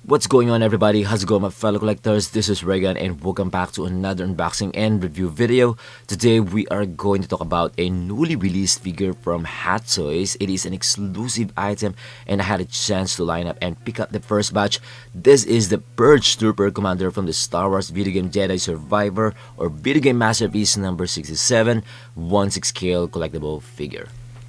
What's going on, everybody? How's it going, my fellow collectors? This is Regan and welcome back to another unboxing and review video. Today we are going to talk about a newly released figure from hottoys. It is an exclusive item and I had a chance to line up and pick up the first batch. This is the Purge Trooper Commander from the Star Wars video game Jedi Survivor or video game masterpiece number 67, 1/6 scale collectible figure.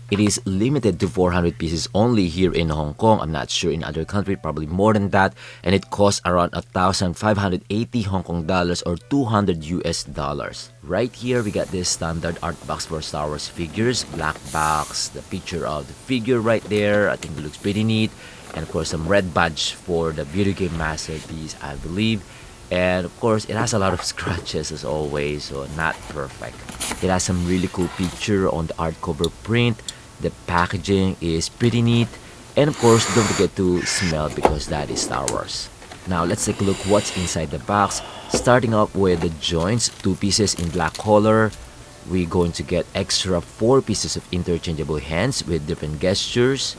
It is limited to 400 pieces only here in Hong Kong. I'm not sure in other countries, probably more than that. And it costs around 1,580 Hong Kong dollars or 200 US dollars. Right here, we got this standard art box for Star Wars figures. Black box, the picture of the figure right there. I think it looks pretty neat. And of course, some red badge for the video game masterpiece, I believe. And of course, it has a lot of scratches as always, so not perfect. It has some really cool picture on the art cover print. The packaging is pretty neat, and of course don't forget to smell because that is Star Wars. Now let's take a look what's inside the box. Starting off with the joints, 2 pieces in black color. We're going to get extra 4 pieces of interchangeable hands with different gestures.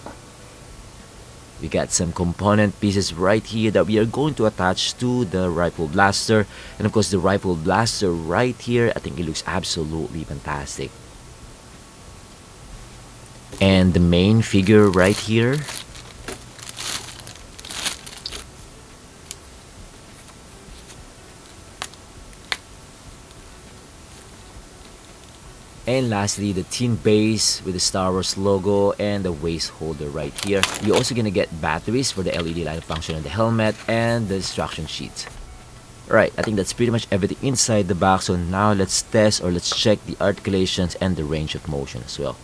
We got some component pieces right here that we are going to attach to the rifle blaster, and of course the rifle blaster right here, I think it looks absolutely fantastic. And the main figure right here. And lastly, the tin base with the Star Wars logo and the waist holder right here. You're also gonna get batteries for the LED light function on the helmet and the instruction sheet. Alright, I think that's pretty much everything inside the box. So now let's test or let's check the articulations and the range of motion as well.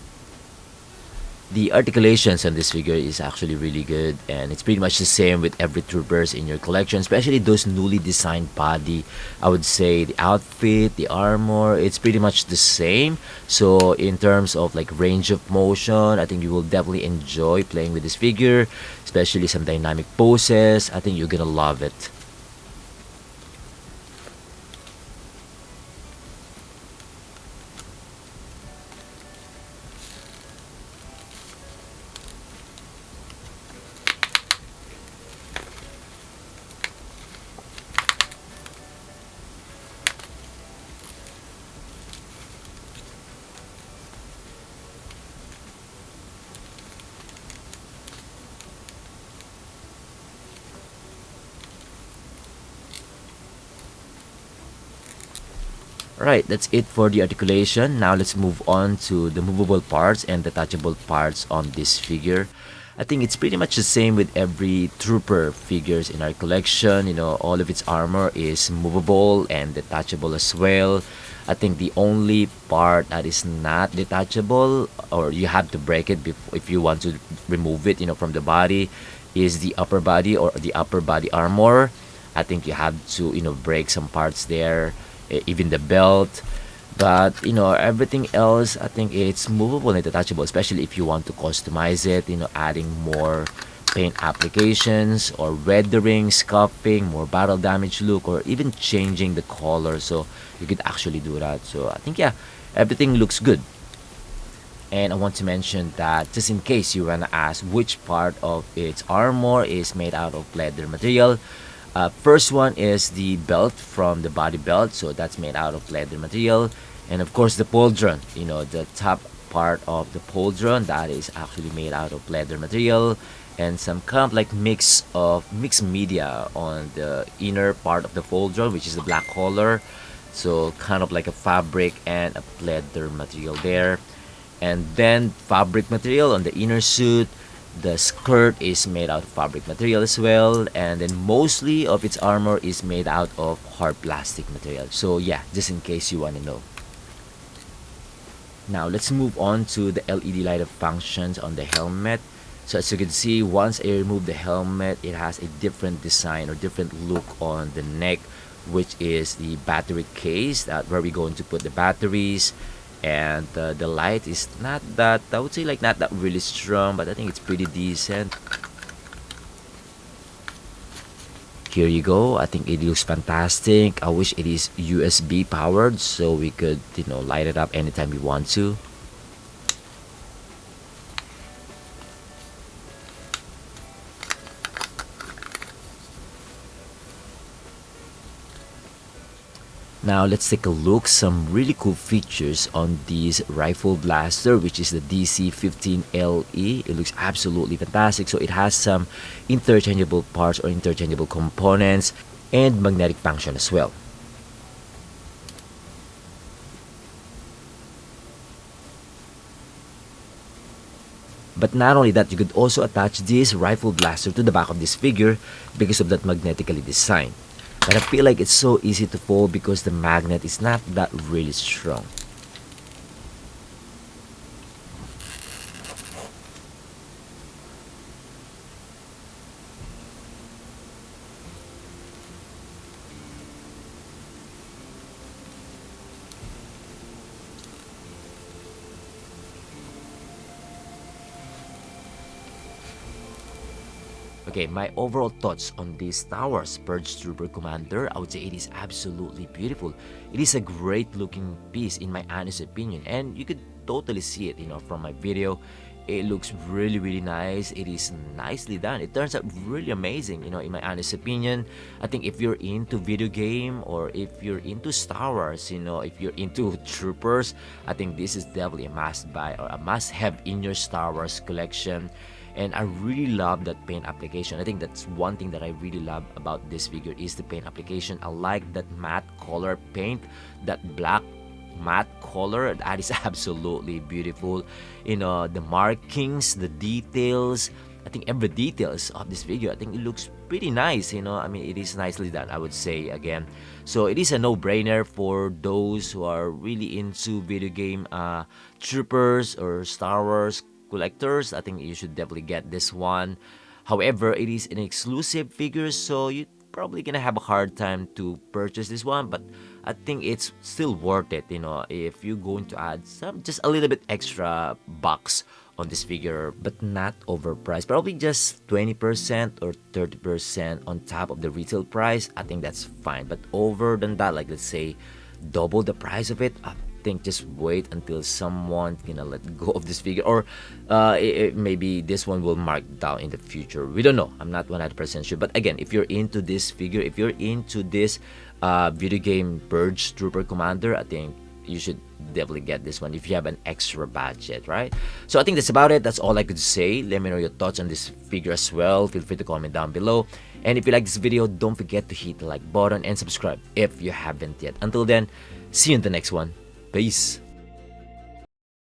The articulations on this figure is actually really good, and it's pretty much the same with every troopers in your collection, especially those newly designed body. I would say the outfit, the armor, it's pretty much the same. So in terms of like range of motion, I think you will definitely enjoy playing with this figure, especially some dynamic poses. I think you're gonna love it. Alright, that's it for the articulation. Now let's move on to the movable parts and detachable parts on this figure. I think it's pretty much the same with every trooper figures in our collection. You know, all of its armor is movable and detachable as well. I think the only part that is not detachable, or you have to break it if you want to remove it, you know, from the body, is the upper body or the upper body armor. I think you have to, you know, break some parts there, even the belt. But you know, everything else, I think it's movable and detachable, especially if you want to customize it, you know, adding more paint applications or weathering, scuffing, more battle damage look, or even changing the color. So you could actually do that. So I think, yeah, everything looks good. And I want to mention that just in case you wanna ask which part of its armor is made out of leather material, first one is the belt from the body belt, so that's made out of leather material. And of course the pauldron, you know, the top part of the pauldron, that is actually made out of leather material. And some kind of like mixed media on the inner part of the pauldron, which is the black color. So kind of like a fabric and a leather material there. And then fabric material on the inner suit. The skirt is made out of fabric material as well, and then mostly of its armor is made out of hard plastic material. So yeah, just in case you want to know. Now let's move on to the LED light up functions on the helmet. So as you can see, once I remove the helmet, it has a different design or different look on the neck, which is the battery case, that where we're going to put the batteries. And the light is not that, I would say, like not that really strong, but I think it's pretty decent. Here you go. I think it looks fantastic. I wish it is USB powered so we could, you know, light it up anytime we want to. Now let's take a look some really cool features on this rifle blaster, which is the DC-15LE. It looks absolutely fantastic. So it has some interchangeable parts or interchangeable components and magnetic function as well. But not only that, you could also attach this rifle blaster to the back of this figure because of that magnetically design. But I feel like it's so easy to fold because the magnet is not that really strong. Okay, my overall thoughts on this Star Wars Purge Trooper Commander, I would say it is absolutely beautiful. It is a great looking piece in my honest opinion, and you could totally see it, from my video. It looks really nice. It is nicely done. It turns out really amazing, in my honest opinion. I think if you're into video game or if you're into Star Wars, if you're into troopers, I think this is definitely a must buy or a must have in your Star Wars collection. And I really love that paint application. I think that's one thing that I really love about this figure is the paint application. I like that matte color paint, that black matte color. That is absolutely beautiful. The markings, the details. I think every details of this figure, I think it looks pretty nice. I mean, it is nicely done, I would say again. So it is a no-brainer for those who are really into video game troopers or Star Wars collectors. I think you should definitely get this one. However, it is an exclusive figure, so you're probably gonna have a hard time to purchase this one, but I think it's still worth it, if you're going to add just a little bit extra bucks on this figure, but not overpriced. Probably just 20% or 30% on top of the retail price. I think that's fine, but over than that, like let's say double the price of it, I think just wait until someone let go of this figure, or maybe this one will mark down in the future. We don't know. I'm not 100% sure, but again, if you're into this figure, if you're into this video game Purge Trooper Commander, I think you should definitely get this one if you have an extra budget, right? So I think that's about it. That's all I could say. Let me know your thoughts on this figure as well. Feel free to comment down below, and if you like this video, don't forget to hit the like button and subscribe if you haven't yet. Until then, see you in the next one. Peace.